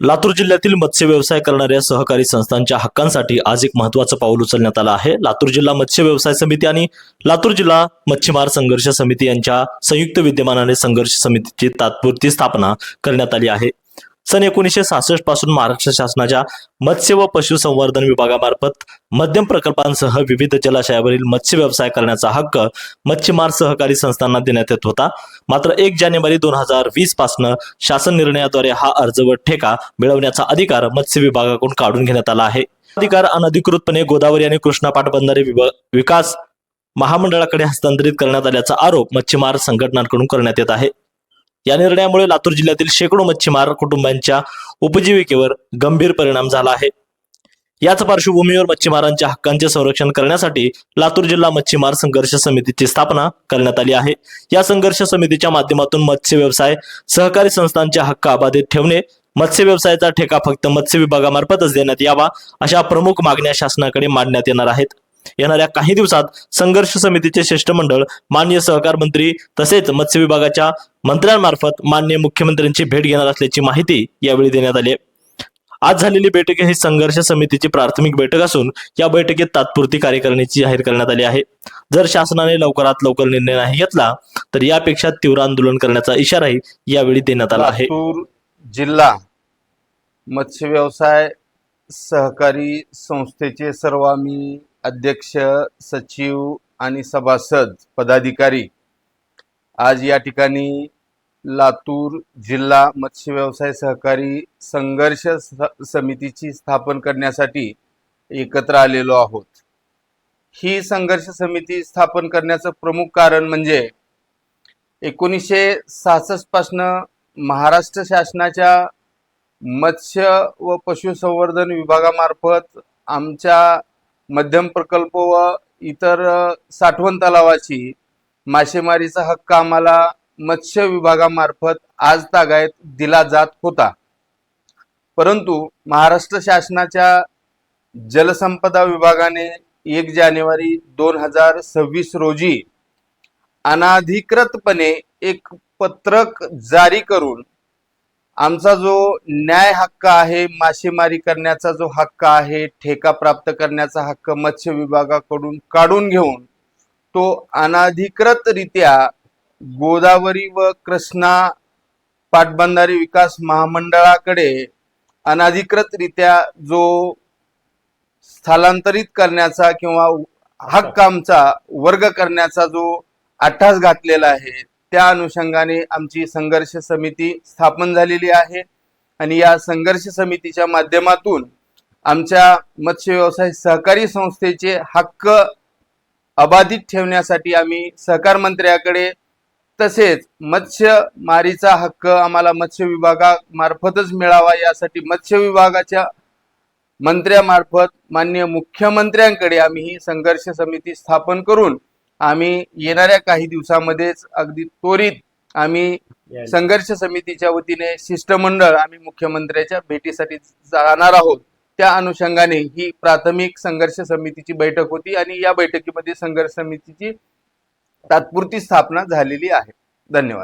लातूर जिल्ह्यातील मत्स्य व्यवसाय करणाऱ्या सहकारी संस्थांच्या हक्कांसाठी आज एक महत्त्वाचं पाऊल उचलण्यात आलं आहे। लातूर जिल्हा मत्स्य व्यवसाय समिती आणि लातूर जिल्हा मच्छीमार संघर्ष समिती यांच्या संयुक्त विद्यमानाने संघर्ष समितीची तात्पुरती स्थापना करण्यात आली आहे। सन 1966 पासून महाराष्ट्र शासनाच्या मत्स्य व पशुसंवर्धन विभागामार्फत मध्यम प्रकल्पांसह विविध जलाशयावरील मत्स्य व्यवसाय करण्याचा हक्क मच्छीमार सहकारी संस्थांना देण्यात येत होता। मात्र 1 जानेवारी 2020 पासून शासन निर्णयाद्वारे हा अर्ज व ठेका मिळवण्याचा अधिकार मत्स्य विभागाकडून काढून घेण्यात आला आहे। अधिकार अनधिकृतपणे गोदावरी आणि कृष्णा पाटबंधारे विकास महामंडळाकडे हस्तांतरित करण्यात आल्याचा आरोप मच्छीमार संघटनांकडून करण्यात येत आहे। या निर्णयामुळे लातूर जिल्ह्यातील शेकडो मच्छीमार कुटुंबांच्या उपजीविकेवर गंभीर परिणाम झाला आहे। याच पार्श्वभूमीवर मच्छीमारांच्या हक्कांचे संरक्षण करण्यासाठी लातूर जिल्हा मच्छीमार संघर्ष समितीची स्थापना करण्यात आली आहे। या संघर्ष समितीच्या माध्यमातून मत्स्य व्यवसाय सहकारी संस्थांचे हक्क अबाधित ठेवणे, मत्स्य व्यवसायाचा ठेका फक्त मत्स्य विभागामार्फतच देण्यात यावा अशा प्रमुख मागण्या शासनाकडे मांडण्यात येणार आहेत। येणाऱ्या काही दिवसात संघर्ष समितीचे शिष्टमंडळ माननीय सहकार मंत्री तसेच मत्स्य विभागाच्या मंत्र्यांमार्फत माननीय मुख्यमंत्र्यांची भेट घेणार असल्याची माहिती यावेळी देण्यात आली। आज झालेली बैठक ही संघर्ष समितीची प्राथमिक बैठक असून या बैठकीत तात्पुरती कार्यकारिणीची जाहीर करण्यात आली आहे। जर शासनाने लवकरात लवकर निर्णय नाही घेतला तर यापेक्षा तीव्र आंदोलन करण्याचा इशाराही यावेळी देण्यात आला आहे। लातूर जिल्हा मत्स्य व्यवसाय सहकारी संस्थेचे सर्व आम्ही अध्यक्ष, सचिव आणि सभासद पदाधिकारी आज या ठिकाणी लातूर जिल्हा मत्स्य व्यवसाय सहकारी संघर्ष समितीची स्थापन करण्यासाठी एकत्र आलेलो आहोत। ही संघर्ष समिती स्थापन करण्याचं प्रमुख कारण म्हणजे 1966 पासून महाराष्ट्र शासनाच्या मत्स्य व पशुसंवर्धन विभागामार्फत आमच्या मध्यम प्रकल्प व इतर साठवण तलावाची मासेमारीचा हक्क आम्हाला मत्स्य विभागामार्फत आज तागायत दिला जात होता। परंतु महाराष्ट्र शासनाच्या जलसंपदा विभागाने 1 जानेवारी 2026 रोजी अनाधिकृतपणे एक पत्रक जारी करून आमचा जो न्याय हक्क आहे, मासेमारी करण्याचा जो हक्क आहे, ठेका प्राप्त करण्याचा हक्क मत्स्य विभागाकडून काढून घेऊन तो अनाधिकृतरित्या गोदावरी व कृष्णा पाटबंधारे विकास महामंडळाकडे अनाधिकृतरित्या जो स्थलांतरित करण्याचा किंवा हक्क आमचा वर्ग करण्याचा जो अट्टास घातलेला आहे, त्या अनुषंगाने आमची संघर्ष समिती स्थापन झालेली आहे। आणि या संघर्ष समितीच्या माध्यमातून आमच्या मत्स्य व्यवसाय सहकारी संस्थेचे हक्क अबाधित ठेवण्यासाठी आम्ही सहकार मंत्र्याकडे तसेच मत्स्यमारीचा हक्क आम्हाला मत्स्य विभागामार्फतच मिळावा यासाठी मत्स्य विभागाच्या मंत्र्यामार्फत माननीय मुख्यमंत्र्यांकडे आम्ही ही संघर्ष समिती स्थापन करून आम्ही येणाऱ्या काही दिवसामध्येच अगदी त्वरित आम्ही संघर्ष समितीच्या वतीने शिष्टमंडळ आम्ही मुख्यमंत्र्याच्या भेटीसाठी जाणार आहोत। त्या अनुषंगाने ही प्राथमिक संघर्ष समितीची बैठक होती आणि या बैठकीमध्ये संघर्ष समितीची तात्पुरती स्थापना झालेली आहे। धन्यवाद।